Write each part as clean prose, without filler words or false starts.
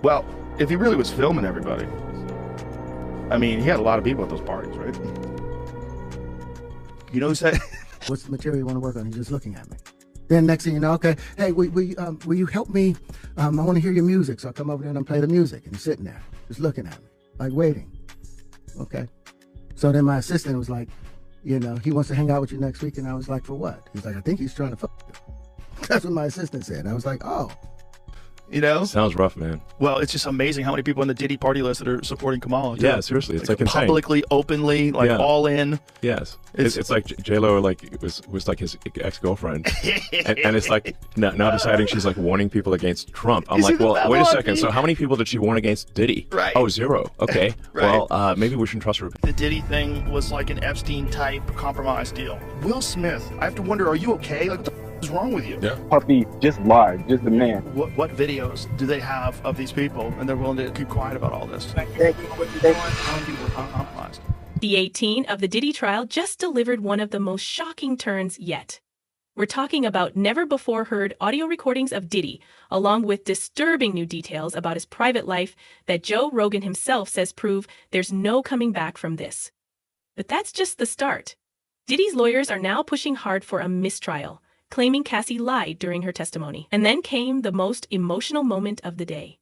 Well, if he really was filming everybody, I mean, he had a lot of people at those parties, right? You know who said? What's the material you want to work on? He's just looking at me. Then next thing you know, okay, hey, will you help me? I want to hear your music. So I come over there and play the music. And he's sitting there, just looking at me, like waiting. Okay. So then my assistant was like, you know, he wants to hang out with you next week. And I was like, for what? He's like, I think he's trying to fuck you. That's what my assistant said. I was like, oh. You know? Sounds rough, man. Well, it's just amazing how many people on the Diddy party list that are supporting Kamala. Yeah, seriously, it's like insane. Publicly, openly, like all in. Yes, it's like J-Lo, like was like his ex-girlfriend, and it's like now deciding she's like warning people against Trump. I'm like, well, wait a second. So how many people did she warn against Diddy? Right. Oh, 0. Okay. Right. Well, maybe we shouldn't trust her. The Diddy thing was like an Epstein-type compromise deal. Will Smith, I have to wonder, are you okay? Like, what the is wrong with you? Yeah. Puppy just lied, just the man. What videos do they have of these people, and they're willing to keep quiet about all this? The 18 of the Diddy trial just delivered one of the most shocking turns yet. We're talking about never-before-heard audio recordings of Diddy, along with disturbing new details about his private life that Joe Rogan himself says prove there's no coming back from this. But that's just the start. Diddy's lawyers are now pushing hard for a mistrial, claiming Cassie lied during her testimony. And then came the most emotional moment of the day.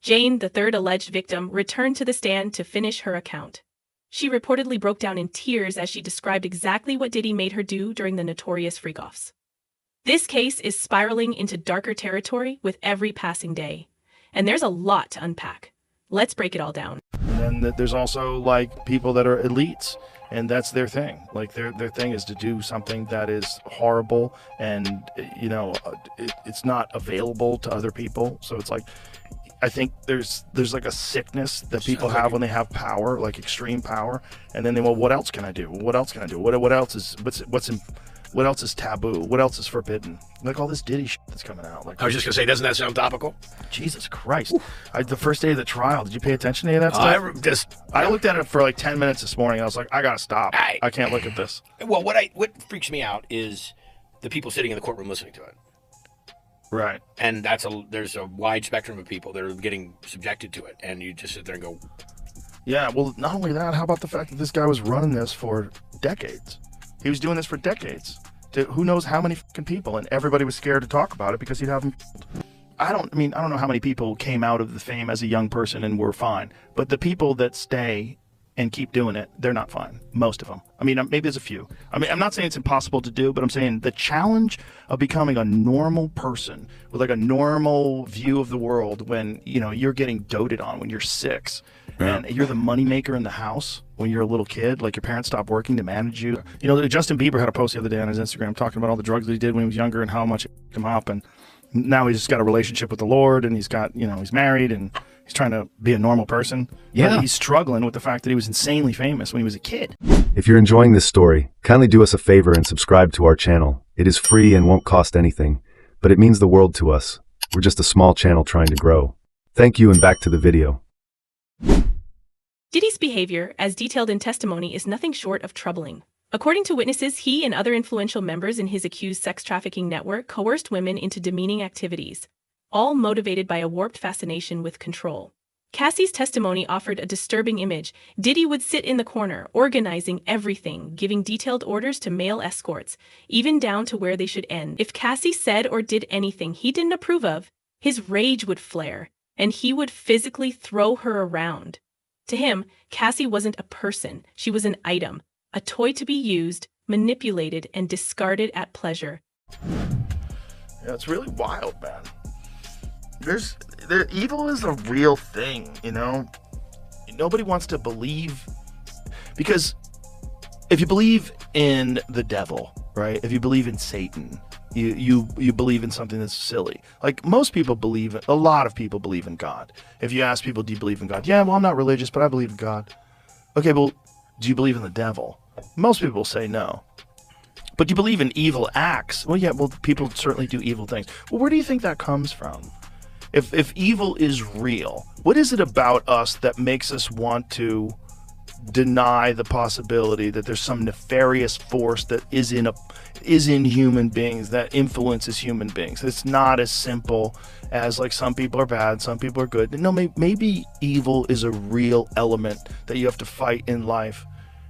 Jane, the third alleged victim, returned to the stand to finish her account. She reportedly broke down in tears as she described exactly what Diddy made her do during the notorious freak-offs. This case is spiraling into darker territory with every passing day, and there's a lot to unpack. Let's break it all down. And then there's also like people that are elites, and that's their thing. Like their thing is to do something that is horrible, and you know, it's not available to other people. So it's like, I think there's like a sickness that people have when they have power, like extreme power, and then they, well, what else can I do? What else can I do? What else is what else is taboo? What else is forbidden? Like all this Diddy shit that's coming out. Like, I was just gonna say, doesn't that sound topical? Jesus Christ! The first day of the trial, did you pay attention to any of that stuff? I looked at it for like 10 minutes this morning. I was like, I gotta stop. I can't look at this. Well, what freaks me out is the people sitting in the courtroom listening to it. Right. And there's a wide spectrum of people that are getting subjected to it, and you just sit there and go, yeah. Well, not only that, how about the fact that this guy was running this for decades? He was doing this for decades to who knows how many fucking people, and everybody was scared to talk about it because he'd have them. I don't know how many people came out of the fame as a young person and were fine, but the people that stay and keep doing it, they're not fine. Most of them. I mean, maybe there's a few. I mean, I'm not saying it's impossible to do, but I'm saying the challenge of becoming a normal person with like a normal view of the world when, you know, you're getting doted on when you're 6 and you're the moneymaker in the house when you're a little kid, like your parents stopped working to manage you. You know, Justin Bieber had a post the other day on his Instagram talking about all the drugs that he did when he was younger and how much it fucked him up. And now he's just got a relationship with the Lord, and he's got, you know, he's married and he's trying to be a normal person. Yeah. But he's struggling with the fact that he was insanely famous when he was a kid. If you're enjoying this story, kindly do us a favor and subscribe to our channel. It is free and won't cost anything, but it means the world to us. We're just a small channel trying to grow. Thank you, and back to the video. Diddy's behavior, as detailed in testimony, is nothing short of troubling. According to witnesses, he and other influential members in his accused sex trafficking network coerced women into demeaning activities, all motivated by a warped fascination with control. Cassie's testimony offered a disturbing image. Diddy would sit in the corner, organizing everything, giving detailed orders to male escorts, even down to where they should end. If Cassie said or did anything he didn't approve of, his rage would flare, and he would physically throw her around. To him, Cassie wasn't a person. She was an item, a toy to be used, manipulated, and discarded at pleasure. Yeah, it's really wild, man. Evil is a real thing, you know? Nobody wants to believe, because if you believe in the devil, right? If you believe in Satan, you believe in something that's silly. Like most people believe, a lot of people believe in God. If you ask people, do you believe in God? Yeah, well, I'm not religious, but I believe in God. Okay, well, do you believe in the devil? Most people will say no. But do you believe in evil acts? Well, yeah, well, people certainly do evil things. Well, where do you think that comes from? If evil is real, what is it about us that makes us want to deny the possibility that there's some nefarious force that is in human beings that influences human beings. It's not as simple as like some people are bad, some people are good. No, maybe evil is a real element that you have to fight in life,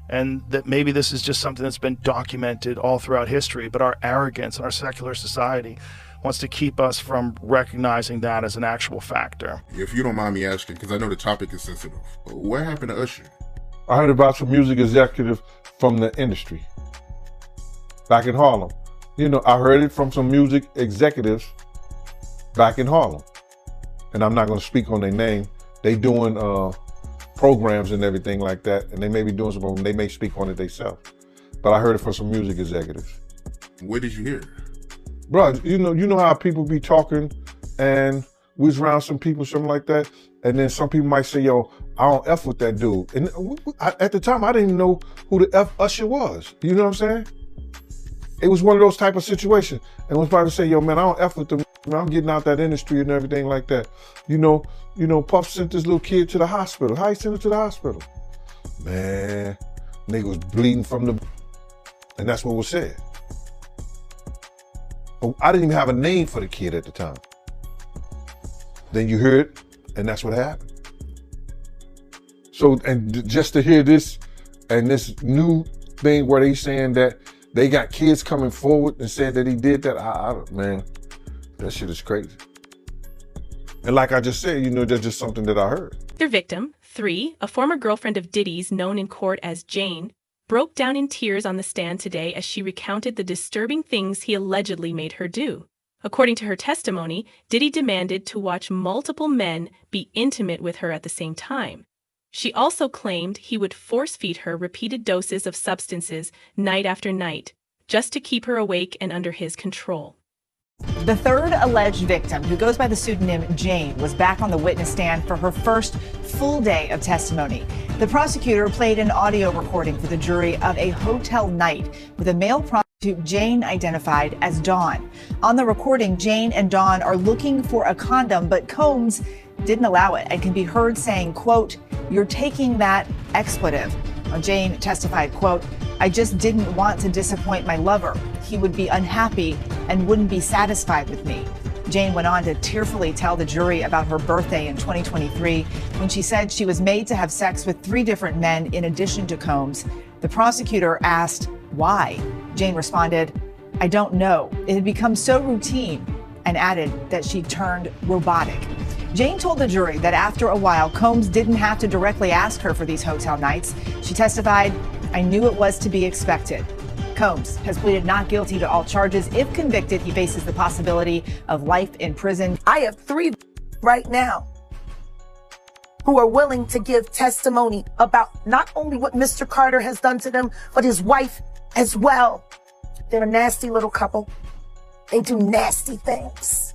and that maybe this is just something that's been documented all throughout history, but our arrogance and our secular society wants to keep us from recognizing that as an actual factor. If you don't mind me asking, because I know the topic is sensitive, what happened to Usher? I heard about some music executive from the industry back in Harlem. You know, I heard it from some music executives back in Harlem. And I'm not going to speak on their name. They doing programs and everything like that, and they may be doing some programs. They may speak on it themselves. But I heard it from some music executives. Where did you hear it? Bro, you know how people be talking, and we was around some people, something like that, and then some people might say, yo, I don't F with that dude. And at the time, I didn't even know who the F Usher was. You know what I'm saying? It was one of those type of situations. And when somebody say, yo, man, I don't F with them. I'm getting out that industry and everything like that. You know, Puff sent this little kid to the hospital. How he sent him to the hospital? Man, nigga was bleeding from the, and that's what was said. But I didn't even have a name for the kid at the time. Then you hear it, and that's what happened. So, and just to hear this, and this new thing where they saying that they got kids coming forward and said that he did that, man, that shit is crazy. And like I just said, you know, that's just something that I heard. Their victim, 3, a former girlfriend of Diddy's known in court as Jane, broke down in tears on the stand today as she recounted the disturbing things he allegedly made her do. According to her testimony, Diddy demanded to watch multiple men be intimate with her at the same time. She also claimed he would force-feed her repeated doses of substances night after night, just to keep her awake and under his control. The third alleged victim, who goes by the pseudonym Jane, was back on the witness stand for her first full day of testimony. The prosecutor played an audio recording for the jury of a hotel night with a male prostitute Jane identified as Dawn. On the recording, Jane and Dawn are looking for a condom, but Combs didn't allow it and can be heard saying, quote, "You're taking that expletive." Jane testified, quote, "I just didn't want to disappoint my lover. He would be unhappy and wouldn't be satisfied with me." Jane went on to tearfully tell the jury about her birthday in 2023 when she said she was made to have sex with 3 different men in addition to Combs. The prosecutor asked why. Jane responded, "I don't know. It had become so routine," and added that she turned robotic. Jane told the jury that after a while, Combs didn't have to directly ask her for these hotel nights. She testified, "I knew it was to be expected." Combs has pleaded not guilty to all charges. If convicted, he faces the possibility of life in prison. I have 3 right now who are willing to give testimony about not only what Mr. Carter has done to them, but his wife as well. They're a nasty little couple. They do nasty things.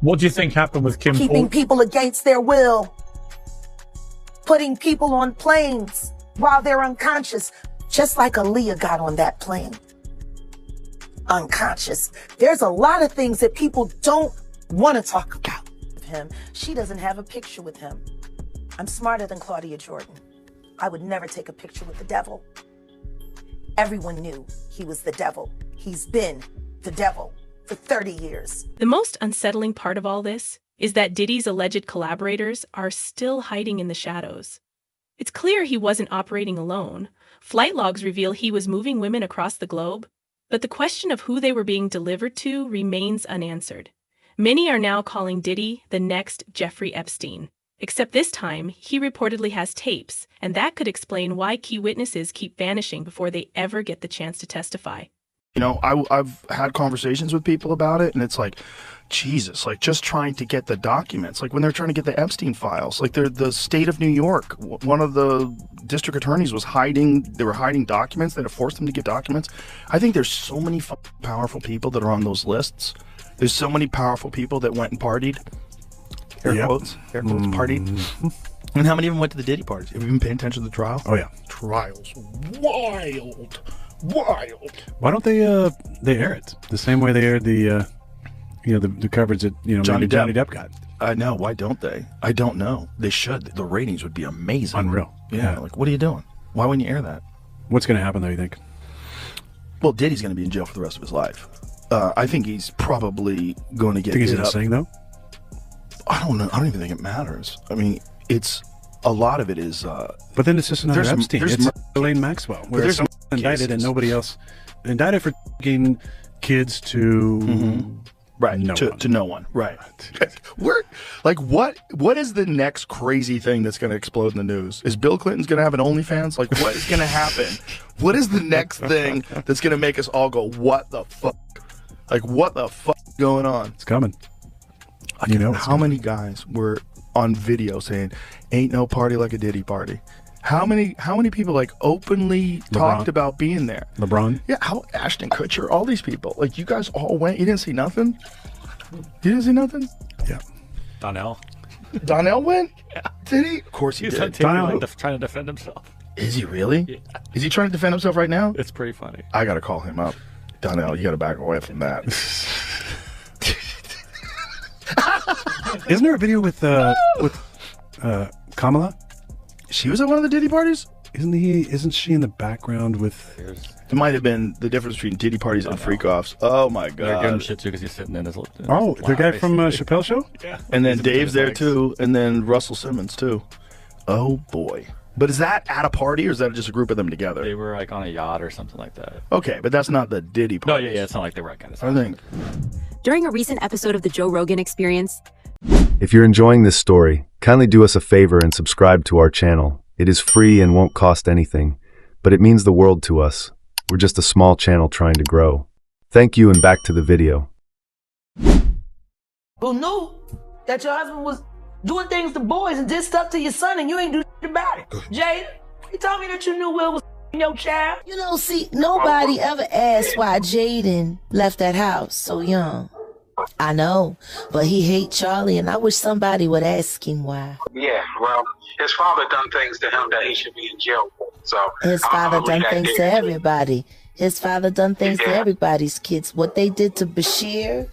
What do you think happened with Kim? Keeping people against their will. Putting people on planes while they're unconscious. Just like Aaliyah got on that plane. Unconscious. There's a lot of things that people don't want to talk about with him. She doesn't have a picture with him. I'm smarter than Claudia Jordan. I would never take a picture with the devil. Everyone knew he was the devil. He's been the devil for 30 years. The most unsettling part of all this is that Diddy's alleged collaborators are still hiding in the shadows. It's clear he wasn't operating alone. Flight logs reveal he was moving women across the globe, but the question of who they were being delivered to remains unanswered. Many are now calling Diddy the next Jeffrey Epstein, except this time he reportedly has tapes, and that could explain why key witnesses keep vanishing before they ever get the chance to testify. You know, I've had conversations with people about it, and it's like, Jesus, like just trying to get the documents, like when they're trying to get the Epstein files, like they're the state of New York. One of the district attorneys was they were hiding documents. They had to force them to get documents. I think there's so many powerful people that are on those lists. There's so many powerful people that went and partied. Air quotes, partied. And how many of them went to the Diddy parties? Have you been paying attention to the trial? Oh yeah. Trials. Wild. Wild. Why don't they air it the same way they aired the the coverage that Johnny Depp got? I know. Why don't they? I don't know. They should. The ratings would be amazing. Unreal. Yeah. Like, what are you doing? Why wouldn't you air that? What's going to happen, though, you think? Well, Diddy's going to be in jail for the rest of his life. I think he's probably going to get. Think he's insane, though? I don't know. I don't even think it matters. I mean, it's a lot of it is. But then it's just another Epstein. It's Elaine Maxwell, where there's someone indicted and nobody else indicted for taking kids to. Right, no to no one. Right. We're like, what is the next crazy thing that's going to explode in the news? Is Bill Clinton's going to have an OnlyFans? Like, what is going to happen? What is the next thing that's going to make us all go, what the fuck? Like, what the fuck is going on? It's coming. You know, how many guys were on video saying, ain't no party like a Diddy party? How many people like openly talked about being there? LeBron? Yeah, how Ashton Kutcher, all these people. Like, you guys all went. You didn't see nothing? You didn't see nothing? Yeah. Donnell. Donnell went? Yeah. Did he? Of course he did. Donnell trying to defend himself. Is he really? Yeah. Is he trying to defend himself right now? It's pretty funny. I got to call him up. Donnell, you got to back away from that. Isn't there a video with Kamala? She was at one of the Diddy parties? Isn't she in the background with... It might have been the difference between Diddy parties and freak-offs. Oh, my God. They're giving shit, too, because he's sitting in his... the guy from Chappelle Show? Yeah. And then Dave's there, too, and then Russell Simmons, too. Oh, boy. But is that at a party, or is that just a group of them together? They were, like, on a yacht or something like that. Okay, but that's not the Diddy party. No, yeah, it's not like they were kind of... I think... During a recent episode of the Joe Rogan Experience... If you're enjoying this story, kindly do us a favor and subscribe to our channel. It is free and won't cost anything, but it means the world to us. We're just a small channel trying to grow. Thank you, and back to the video. Who knew that your husband was doing things to boys and did stuff to your son and you ain't do shit about it? Jada, you told me that you knew Will was your child. You know, see, nobody ever asked why Jaden left that house so young. I know, but he hate Charlie, and I wish somebody would ask him why. Yeah, well, his father done things to him that he should be in jail for. So his father done things to everybody. His father done things to everybody's kids. What they did to Bashir.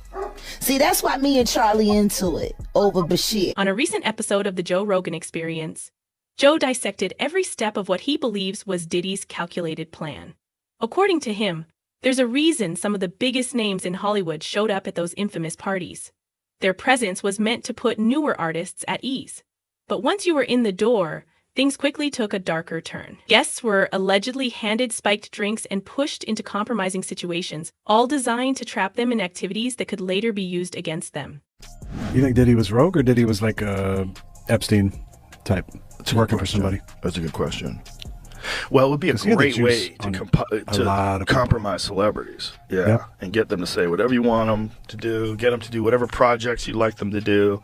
See, that's why me and Charlie into it over Bashir. On a recent episode of the Joe Rogan Experience, Joe dissected every step of what he believes was Diddy's calculated plan. According to him, there's a reason some of the biggest names in Hollywood showed up at those infamous parties. Their presence was meant to put newer artists at ease. But once you were in the door, things quickly took a darker turn. Guests were allegedly handed spiked drinks and pushed into compromising situations, all designed to trap them in activities that could later be used against them. You think Diddy was rogue, or Diddy was like a Epstein type, working for somebody? That's a good question. Well, it would be a great way to compromise celebrities, and get them to say whatever you want them to do, get them to do whatever projects you'd like them to do.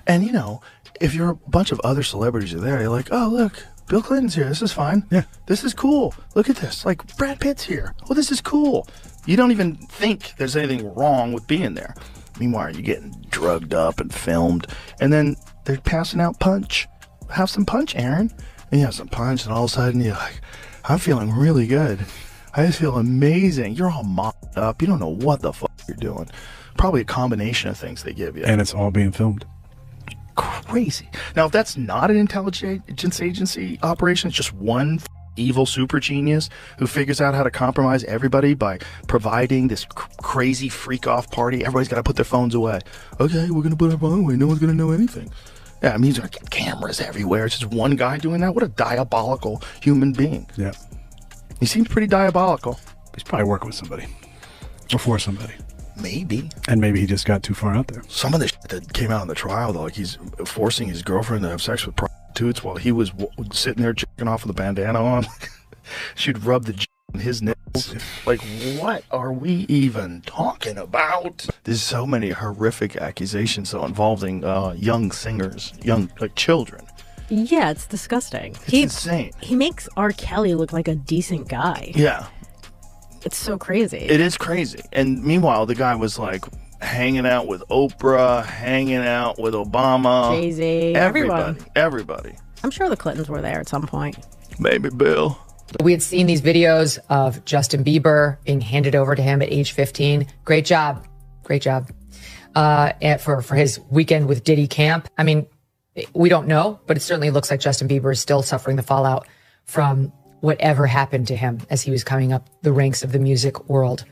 And, you know, if you're a bunch of other celebrities are there, you're like, oh, look, Bill Clinton's here. This is fine. Yeah. This is cool. Look at this. Like, Brad Pitt's here. Oh, this is cool. You don't even think there's anything wrong with being there. Meanwhile, you're getting drugged up and filmed, and then they're passing out punch. Have some punch, Aaron. And you have some punch, and all of a sudden you're like, I'm feeling really good. I just feel amazing. You're all mopped up. You don't know what the fuck you're doing. Probably a combination of things they give you. And it's all being filmed. Crazy. Now, if that's not an intelligence agency operation, it's just one evil super genius who figures out how to compromise everybody by providing this crazy freak-off party. Everybody's got to put their phones away. Okay, we're going to put our phone away. No one's going to know anything. Yeah, I mean, he's going to get cameras everywhere. It's just one guy doing that. What a diabolical human being. Yeah. He seems pretty diabolical. He's probably working with somebody. Or for somebody. Maybe. And maybe he just got too far out there. Some of the shit that came out in the trial, though, like he's forcing his girlfriend to have sex with prostitutes while he was sitting there jerking off with a bandana on. She'd rub the on his nipples. Like, what are we even talking about? There's so many horrific accusations, though, involving young singers, like children. Yeah, it's disgusting. It's insane. He makes R. Kelly look like a decent guy. Yeah. It's so crazy. It is crazy. And meanwhile, the guy was like hanging out with Oprah, hanging out with Obama. Jay-Z, everybody. I'm sure the Clintons were there at some point. Maybe Bill. We had seen these videos of Justin Bieber being handed over to him at age 15. Great job. Great job. for his weekend with Diddy camp. I mean, we don't know, but it certainly looks like Justin Bieber is still suffering the fallout from whatever happened to him as he was coming up the ranks of the music world.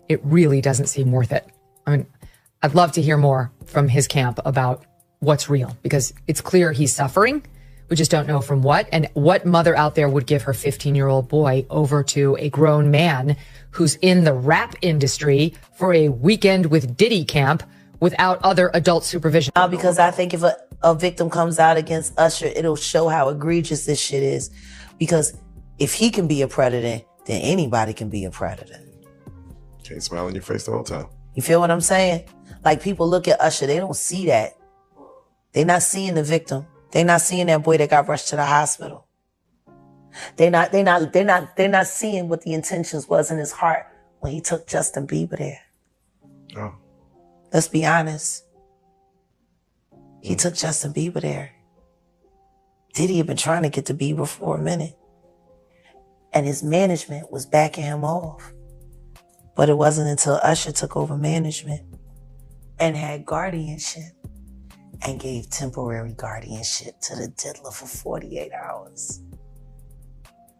It really doesn't seem worth it. I mean, I'd love to hear more from his camp about what's real, because it's clear he's suffering. We just don't know from what. And what mother out there would give her 15-year-old boy over to a grown man who's in the rap industry for a weekend with Diddy camp without other adult supervision? Because I think if a victim comes out against Usher, it'll show how egregious this shit is. Because if he can be a predator, then anybody can be a predator. Can't smile in your face the whole time. You feel what I'm saying? Like, people look at Usher, they don't see that. They're not seeing the victim. They're not seeing that boy that got rushed to the hospital. They're not seeing what the intentions was in his heart when he took Justin Bieber there. Oh. Let's be honest. He took Justin Bieber there. Diddy had been trying to get to Bieber for a minute. And his management was backing him off. But it wasn't until Usher took over management and had guardianship and gave temporary guardianship to the diddler for 48 hours.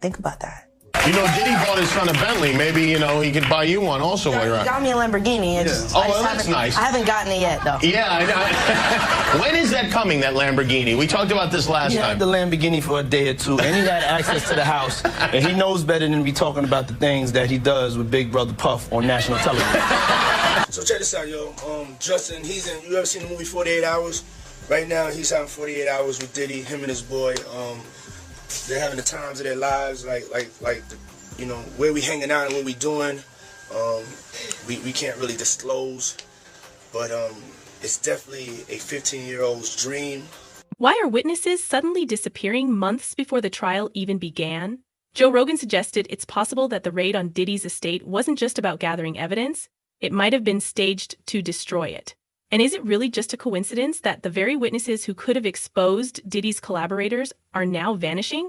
Think about that. You know, Diddy bought his son a Bentley. Maybe, you know, he could buy you one also while you're He out. got me a Lamborghini. And just, Oh, well, that's nice. I haven't gotten it yet, though. Yeah, I know. When is that coming, that Lamborghini? We talked about this last He time. had the Lamborghini for a day or two, and he had access to the house. And he knows better than to be talking about the things that he does with Big Brother Puff on national television. So check this out, yo. Justin, you ever seen the movie 48 Hours? Right now, he's having 48 hours with Diddy, him and his boy. They're having the times of their lives, you know, where we hanging out and what we doing. We can't really disclose, but it's definitely a 15-year-old's dream. Why are witnesses suddenly disappearing months before the trial even began? Joe Rogan suggested it's possible that the raid on Diddy's estate wasn't just about gathering evidence. It might have been staged to destroy it. And is it really just a coincidence that the very witnesses who could have exposed Diddy's collaborators are now vanishing?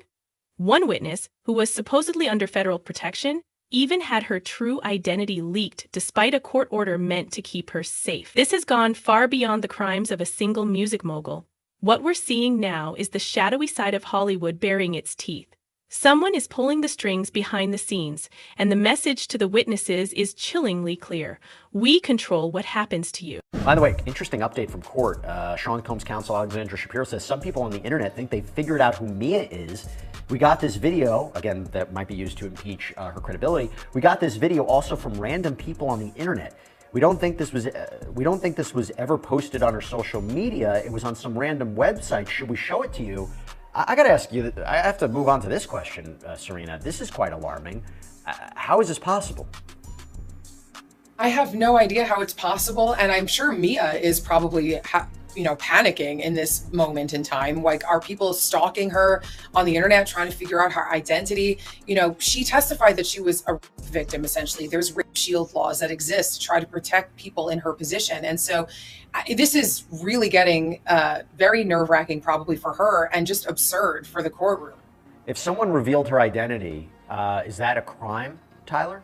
One witness, who was supposedly under federal protection, even had her true identity leaked despite a court order meant to keep her safe. This has gone far beyond the crimes of a single music mogul. What we're seeing now is the shadowy side of Hollywood baring its teeth. Someone is pulling the strings behind the scenes, and the message to the witnesses is chillingly clear. We control what happens to you. By the way, interesting update from court. Sean Combs' counsel, Alexandra Shapiro, says some people on the internet think they've figured out who Mia is. We got this video, again, that might be used to impeach her credibility. We got this video also from random people on the internet. We don't think this was ever posted on her social media. It was on some random website. Should we show it to you? I got to ask you, I have to move on to this question, Serena. This is quite alarming. How is this possible? I have no idea how it's possible, and I'm sure Mia is probably, panicking in this moment in time. Like, are people stalking her on the internet, trying to figure out her identity? You know, she testified that she was a victim, essentially. There's rape shield laws that exist to try to protect people in her position. And so this is really getting very nerve-wracking probably for her and just absurd for the courtroom. If someone revealed her identity, is that a crime, Tyler?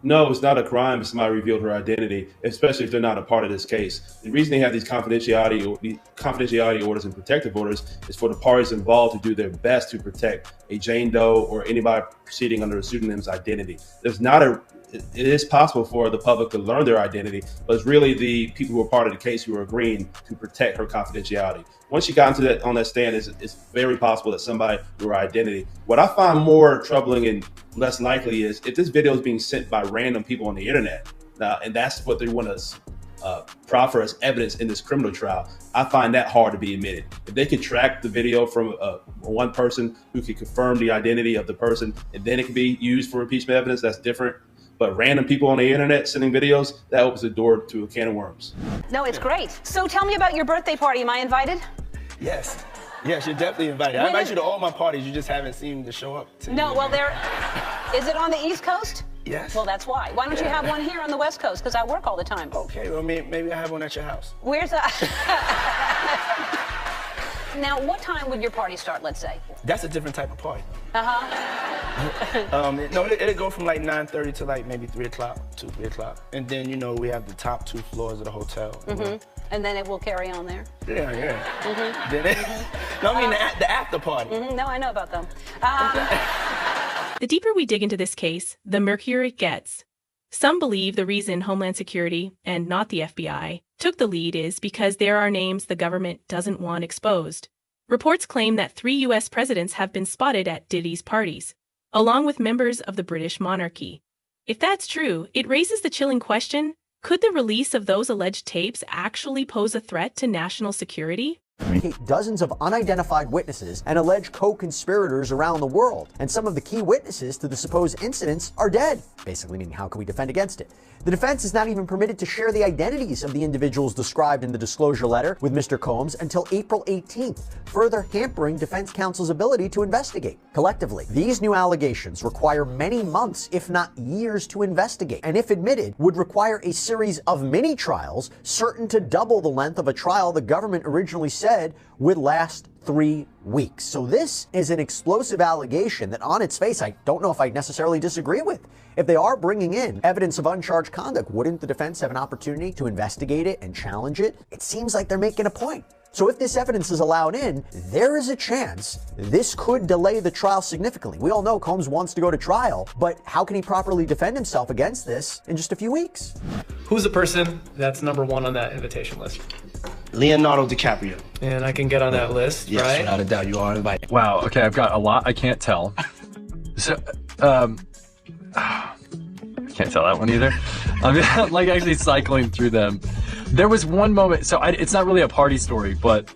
No, it's not a crime if somebody revealed her identity, especially if they're not a part of this case. The reason they have these confidentiality orders and protective orders is for the parties involved to do their best to protect a Jane Doe or anybody proceeding under a pseudonym's identity. It is possible for the public to learn their identity, but it's really the people who are part of the case who are agreeing to protect her confidentiality. Once she got into that on that stand, it's very possible that somebody knew her identity. What I find more troubling and less likely is if this video is being sent by random people on the internet, and that's what they want to proffer as evidence in this criminal trial, I find that hard to be admitted. If they could track the video from one person who could confirm the identity of the person, and then it can be used for impeachment evidence, that's different. But random people on the internet sending videos, that opens the door to a can of worms. No, it's great. So tell me about your birthday party. Am I invited? Yes. Yes, you're definitely invited. I invite you to all my parties. You just haven't seemed to show up. No, well, is it on the East Coast? Yes. Well, that's why. Why don't you have one here on the West Coast? Because I work all the time. Okay, well, maybe I have one at your house. Where's that? Now, what time would your party start, let's say? That's a different type of party. Uh-huh. No, it'll go from like 9:30 to like maybe 3 o'clock, 3 o'clock. And then, you know, we have the top 2 floors of the hotel. And then it will carry on there. Yeah. Then no, I mean the after party. No, I know about them. The deeper we dig into this case, the murkier it gets. Some believe the reason Homeland Security, and not the FBI, took the lead is because there are names the government doesn't want exposed. Reports claim that 3 U.S. presidents have been spotted at Diddy's parties, along with members of the British monarchy. If that's true, it raises the chilling question, could the release of those alleged tapes actually pose a threat to national security? Dozens of unidentified witnesses and alleged co-conspirators around the world, and some of the key witnesses to the supposed incidents are dead. Basically meaning, how can we defend against it? The defense is not even permitted to share the identities of the individuals described in the disclosure letter with Mr. Combs until April 18th, further hampering defense counsel's ability to investigate. Collectively, these new allegations require many months, if not years, to investigate, and if admitted, would require a series of mini-trials certain to double the length of a trial the government originally said would last 3 weeks. So this is an explosive allegation that on its face, I don't know if I necessarily disagree with. If they are bringing in evidence of uncharged conduct, wouldn't the defense have an opportunity to investigate it and challenge it? It seems like they're making a point. So if this evidence is allowed in, there is a chance this could delay the trial significantly. We all know Combs wants to go to trial, but how can he properly defend himself against this in just a few weeks? Who's the person that's #1 on that invitation list? Leonardo DiCaprio. And I can get on that list, Yes, right? without a doubt, you are invited. Wow. Okay, I've got a lot I can't tell. So, I can't tell that one either. I'm like actually cycling through them. There was one moment, so it's not really a party story, but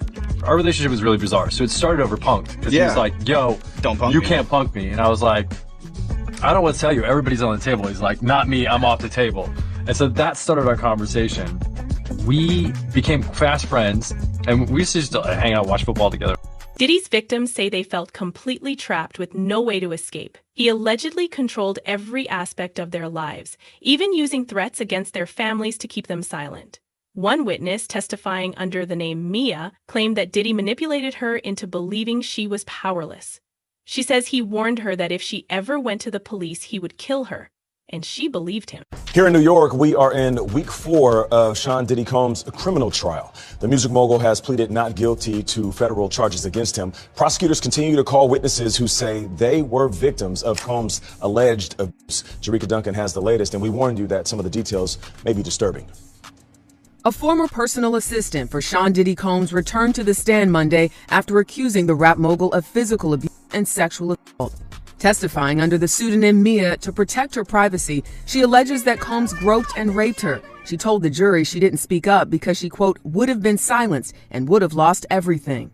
our relationship was really bizarre. So it started over punked, because he was like, yo, don't punk you me. can't punk me. And I was like, I don't want to tell you, everybody's on the table. He's like, not me, I'm off the table. And so that started our conversation. We became fast friends, and we used to just hang out, watch football together. Diddy's victims say they felt completely trapped with no way to escape. He allegedly controlled every aspect of their lives, even using threats against their families to keep them silent. One witness, testifying under the name Mia, claimed that Diddy manipulated her into believing she was powerless. She says he warned her that if she ever went to the police, he would kill her, and she believed him. Here in New York, we are in week 4 of Sean Diddy Combs' criminal trial. The music mogul has pleaded not guilty to federal charges against him. Prosecutors continue to call witnesses who say they were victims of Combs' alleged abuse. Jerika Duncan has the latest, and we warned you that some of the details may be disturbing. A former personal assistant for Sean Diddy Combs returned to the stand Monday after accusing the rap mogul of physical abuse and sexual assault. Testifying under the pseudonym Mia to protect her privacy, she alleges that Combs groped and raped her. She told the jury she didn't speak up because she, quote, would have been silenced and would have lost everything.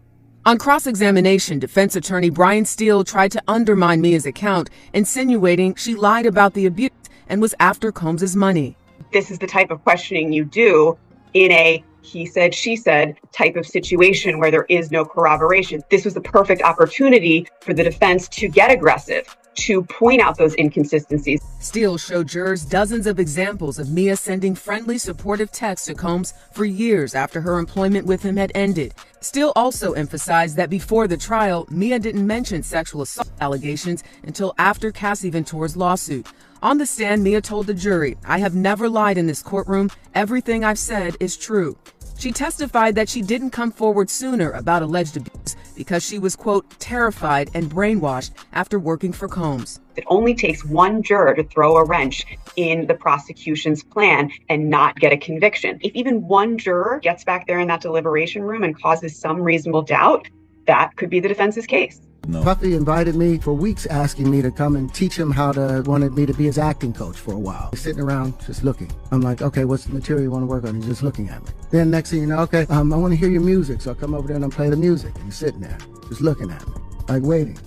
On cross-examination, defense attorney Brian Steele tried to undermine Mia's account, insinuating she lied about the abuse and was after Combs' money. This is the type of questioning you do in a he said, she said type of situation where there is no corroboration. This was the perfect opportunity for the defense to get aggressive, to point out those inconsistencies. Steele showed jurors dozens of examples of Mia sending friendly, supportive texts to Combs for years after her employment with him had ended. Steele also emphasized that before the trial, Mia didn't mention sexual assault allegations until after Cassie Venture's lawsuit. On the stand, Mia told the jury, I have never lied in this courtroom. Everything I've said is true. She testified that she didn't come forward sooner about alleged abuse because she was, quote, terrified and brainwashed after working for Combs. It only takes one juror to throw a wrench in the prosecution's plan and not get a conviction. If even one juror gets back there in that deliberation room and causes some reasonable doubt, that could be the defense's case. No. Puffy invited me for weeks, asking me to come and teach him wanted me to be his acting coach for a while. He's sitting around just looking. I'm like, okay, what's the material you want to work on? He's just looking at me. Then next thing you know, okay, I want to hear your music. So I come over there and I play the music. And he's sitting there, just looking at me, like waiting.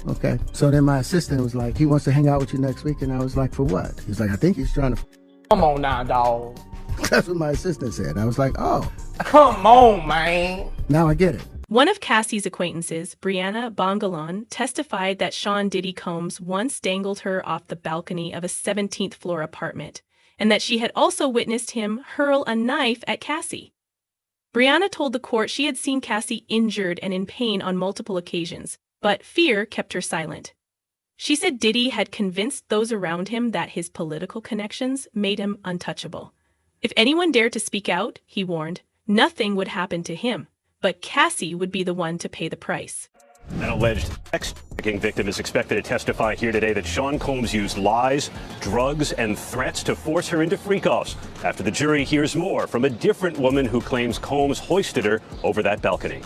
Okay. So then my assistant was like, he wants to hang out with you next week. And I was like, for what? He's like, I think he's trying to. Come on now, dog. That's what my assistant said. I was like, oh. Come on, man. Now I get it. One of Cassie's acquaintances, Brianna Bongalon, testified that Sean Diddy Combs once dangled her off the balcony of a 17th floor apartment, and that she had also witnessed him hurl a knife at Cassie. Brianna told the court she had seen Cassie injured and in pain on multiple occasions, but fear kept her silent. She said Diddy had convinced those around him that his political connections made him untouchable. If anyone dared to speak out, he warned, nothing would happen to him, but Cassie would be the one to pay the price. An alleged sex trafficking victim is expected to testify here today that Sean Combs used lies, drugs, and threats to force her into freak-offs after the jury hears more from a different woman who claims Combs hoisted her over that balcony.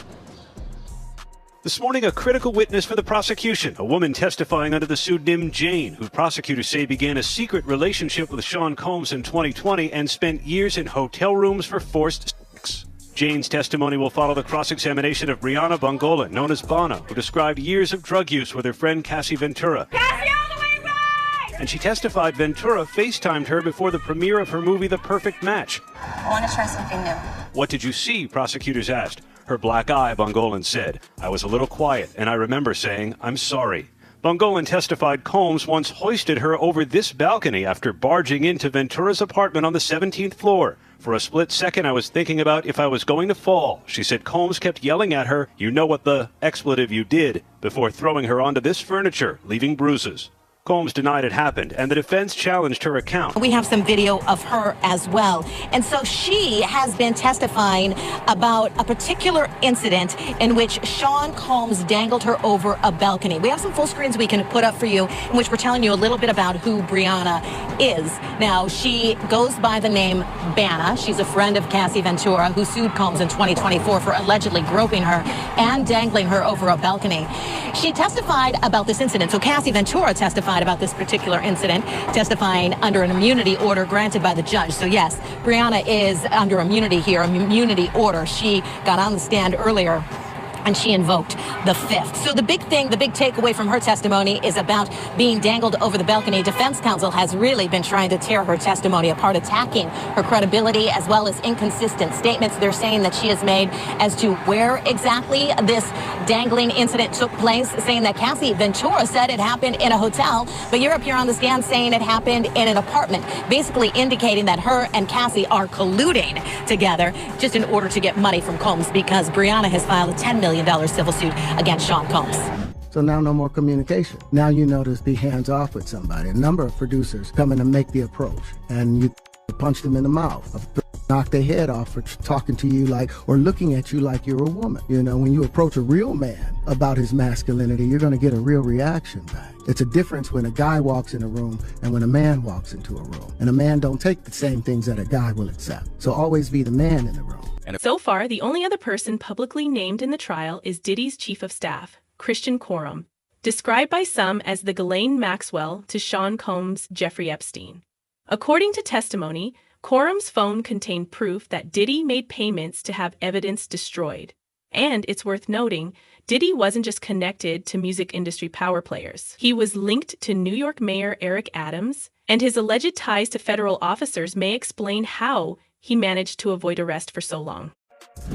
This morning, a critical witness for the prosecution, a woman testifying under the pseudonym Jane, who prosecutors say began a secret relationship with Sean Combs in 2020 and spent years in hotel rooms for forced sex. Jane's testimony will follow the cross-examination of Brianna Bongolan, known as Bono, who described years of drug use with her friend Cassie Ventura. Cassie, all the way right! And she testified Ventura FaceTimed her before the premiere of her movie The Perfect Match. I want to try something new. What did you see? Prosecutors asked. Her black eye, Bongolan said. I was a little quiet, and I remember saying, I'm sorry. Bongolan testified Combs once hoisted her over this balcony after barging into Ventura's apartment on the 17th floor. For a split second, I was thinking about if I was going to fall. She said Combs kept yelling at her, you know what the expletive you did, before throwing her onto this furniture, leaving bruises. Combs denied it happened, and the defense challenged her account. We have some video of her as well. And so she has been testifying about a particular incident in which Sean Combs dangled her over a balcony. We have some full screens we can put up for you in which we're telling you a little bit about who Brianna is. Now, she goes by the name Banna. She's a friend of Cassie Ventura, who sued Combs in 2024 for allegedly groping her and dangling her over a balcony. She testified about this incident. So Cassie Ventura testified about this particular incident, testifying under an immunity order granted by the judge. So yes, Brianna is under immunity here, immunity order. She got on the stand earlier and she invoked the fifth. So the big thing, the big takeaway from her testimony is about being dangled over the balcony. Defense counsel has really been trying to tear her testimony apart, attacking her credibility as well as inconsistent statements they're saying that she has made as to where exactly this dangling incident took place, saying that Cassie Ventura said it happened in a hotel, but you're up here on the stand saying it happened in an apartment, basically indicating that her and Cassie are colluding together just in order to get money from Combs, because Brianna has filed a $10 million civil suit against Sean Combs. So now no more communication. Now you know to be hands off with somebody. A number of producers come in and make the approach, and you punch them in the mouth, knock their head off for talking to you like, or looking at you like you're a woman. You know, when you approach a real man about his masculinity, you're going to get a real reaction back. It's a difference when a guy walks in a room and when a man walks into a room. And a man don't take the same things that a guy will accept. So always be the man in the room. So far, the only other person publicly named in the trial is Diddy's chief of staff, Christian Quorum, described by some as the Ghislaine Maxwell to Sean Combs' Jeffrey Epstein. According to testimony, Quorum's phone contained proof that Diddy made payments to have evidence destroyed. And it's worth noting, Diddy wasn't just connected to music industry power players. He was linked to New York Mayor Eric Adams, and his alleged ties to federal officers may explain how he managed to avoid arrest for so long.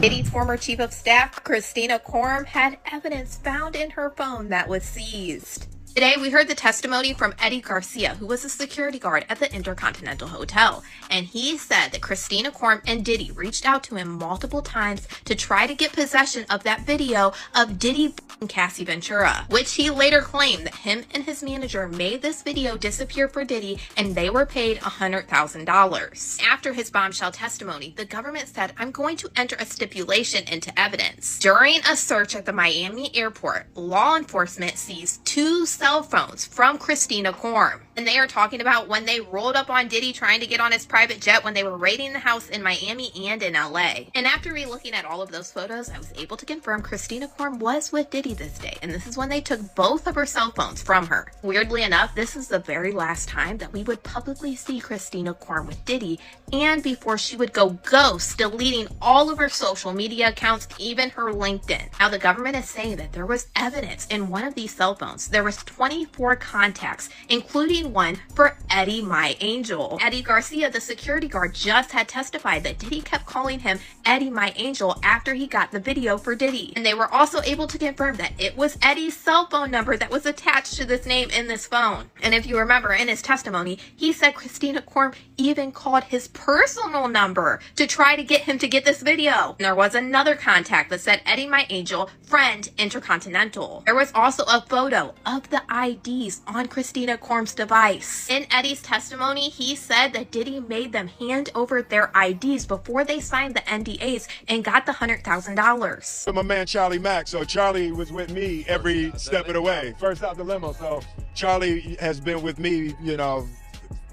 Diddy's former chief of staff, Christina Quorum, had evidence found in her phone that was seized. Today, we heard the testimony from Eddie Garcia, who was a security guard at the Intercontinental Hotel, and he said that Christina Quorum and Diddy reached out to him multiple times to try to get possession of that video of Diddy and Cassie Ventura, which he later claimed that him and his manager made this video disappear for Diddy, and they were paid $100,000. After his bombshell testimony, the government said, I'm going to enter a stipulation into evidence. During a search at the Miami airport, law enforcement seized 2 cell phones from Christina Quorum. And they are talking about when they rolled up on Diddy trying to get on his private jet when they were raiding the house in Miami and in LA. And after re-looking at all of those photos, I was able to confirm Christina Quorum was with Diddy this day. And this is when they took both of her cell phones from her. Weirdly enough, this is the very last time that we would publicly see Christina Quorum with Diddy, and before she would go ghost, deleting all of her social media accounts, even her LinkedIn. Now the government is saying that there was evidence in one of these cell phones. There was 24 contacts, including one for Eddie My Angel. Eddie Garcia, the security guard, just had testified that Diddy kept calling him Eddie My Angel after he got the video for Diddy. And they were also able to confirm that it was Eddie's cell phone number that was attached to this name in this phone. And if you remember in his testimony, he said Christina Korum even called his personal number to try to get him to get this video. And there was another contact that said Eddie My Angel, friend Intercontinental. There was also a photo of the IDs on Christina Korum's device. In Eddie's testimony, he said that Diddy made them hand over their IDs before they signed the NDAs and got the $100,000. My man Charlie Mack, so Charlie was with me every step of the way. First out the limo, so Charlie has been with me,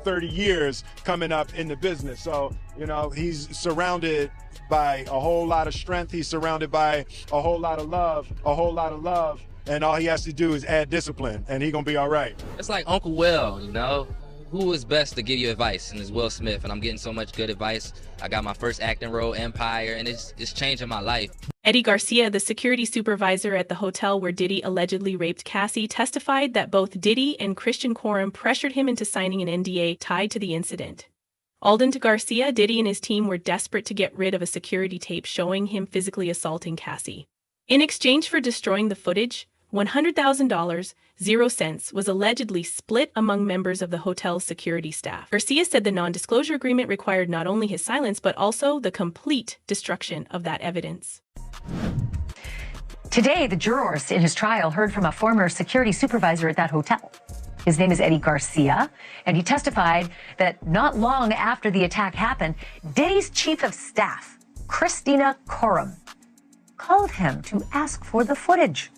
30 years coming up in the business. So, he's surrounded by a whole lot of strength. He's surrounded by a whole lot of love, and all he has to do is add discipline, and he gonna be all right. It's like Uncle Will, who is best to give you advice, and it's Will Smith, and I'm getting so much good advice. I got my first acting role, Empire, and it's changing my life. Eddie Garcia, the security supervisor at the hotel where Diddy allegedly raped Cassie, testified that both Diddy and Christian Korum pressured him into signing an NDA tied to the incident. According to Garcia, Diddy and his team were desperate to get rid of a security tape showing him physically assaulting Cassie. In exchange for destroying the footage, $100,000, 0 cents, was allegedly split among members of the hotel's security staff. Garcia said the non-disclosure agreement required not only his silence, but also the complete destruction of that evidence. Today, the jurors in his trial heard from a former security supervisor at that hotel. His name is Eddie Garcia, and he testified that not long after the attack happened, Diddy's chief of staff, Christina Korum, called him to ask for the footage.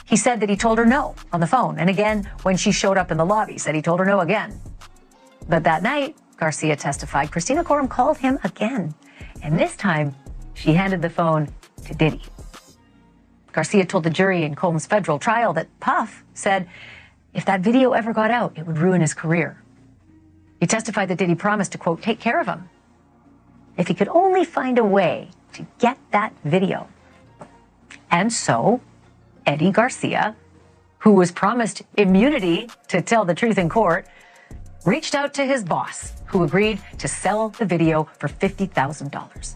He said that he told her no on the phone, and again when she showed up in the lobby, said he told her no again. But that night, Garcia testified, Christina Korum called him again, and this time she handed the phone to Diddy. Garcia told the jury in Combs' federal trial that Puff said if that video ever got out, it would ruin his career. He testified that Diddy promised to, quote, take care of him if he could only find a way to get that video. And so Eddie Garcia, who was promised immunity to tell the truth in court, reached out to his boss, who agreed to sell the video for $50,000.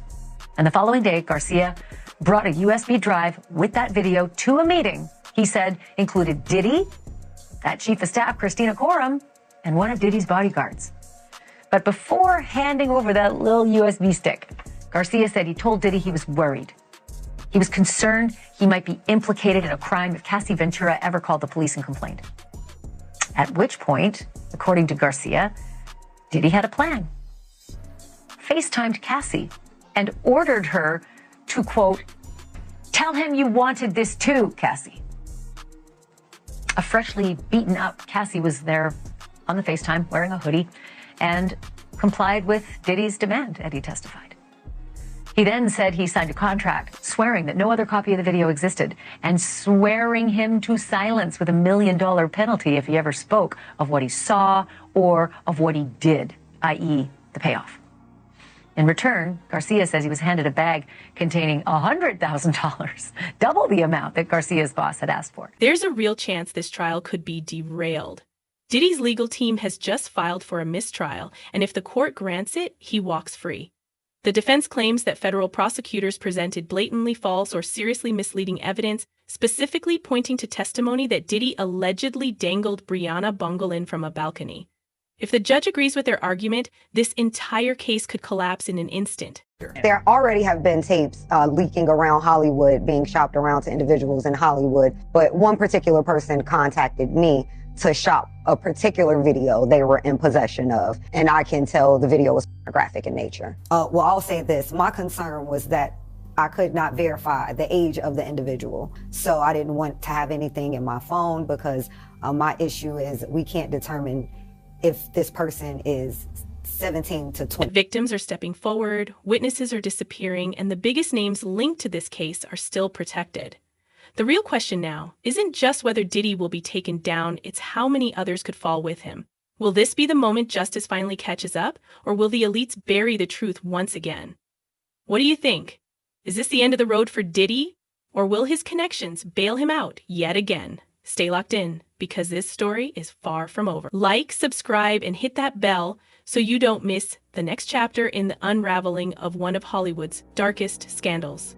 And the following day, Garcia brought a USB drive with that video to a meeting he said included Diddy, that chief of staff, Christina Korum, and one of Diddy's bodyguards. But before handing over that little USB stick, Garcia said he told Diddy he was worried. He was concerned he might be implicated in a crime if Cassie Ventura ever called the police and complained. At which point, according to Garcia, Diddy had a plan. FaceTimed Cassie and ordered her to, quote, tell him you wanted this too, Cassie. A freshly beaten up Cassie was there on the FaceTime wearing a hoodie and complied with Diddy's demand, Eddie testified. He then said he signed a contract swearing that no other copy of the video existed and swearing him to silence with $1 million penalty if he ever spoke of what he saw or of what he did, i.e. the payoff. In return, Garcia says he was handed a bag containing $100,000, double the amount that Garcia's boss had asked for. There's a real chance this trial could be derailed. Diddy's legal team has just filed for a mistrial, and if the court grants it, he walks free. The defense claims that federal prosecutors presented blatantly false or seriously misleading evidence, specifically pointing to testimony that Diddy allegedly dangled Brianna Bungle from a balcony. If the judge agrees with their argument, this entire case could collapse in an instant. There already have been tapes leaking around Hollywood, being shopped around to individuals in Hollywood, but one particular person contacted me to shop a particular video they were in possession of, and I can tell the video was pornographic in nature. Well, I'll say this. My concern was that I could not verify the age of the individual, so I didn't want to have anything in my phone because my issue is we can't determine if this person is 17 to 20. Victims are stepping forward, witnesses are disappearing, and the biggest names linked to this case are still protected. The real question now isn't just whether Diddy will be taken down, it's how many others could fall with him. Will this be the moment justice finally catches up, or will the elites bury the truth once again? What do you think? Is this the end of the road for Diddy, or will his connections bail him out yet again? Stay locked in. because this story is far from over. Like, subscribe, and hit that bell so you don't miss the next chapter in the unraveling of one of Hollywood's darkest scandals.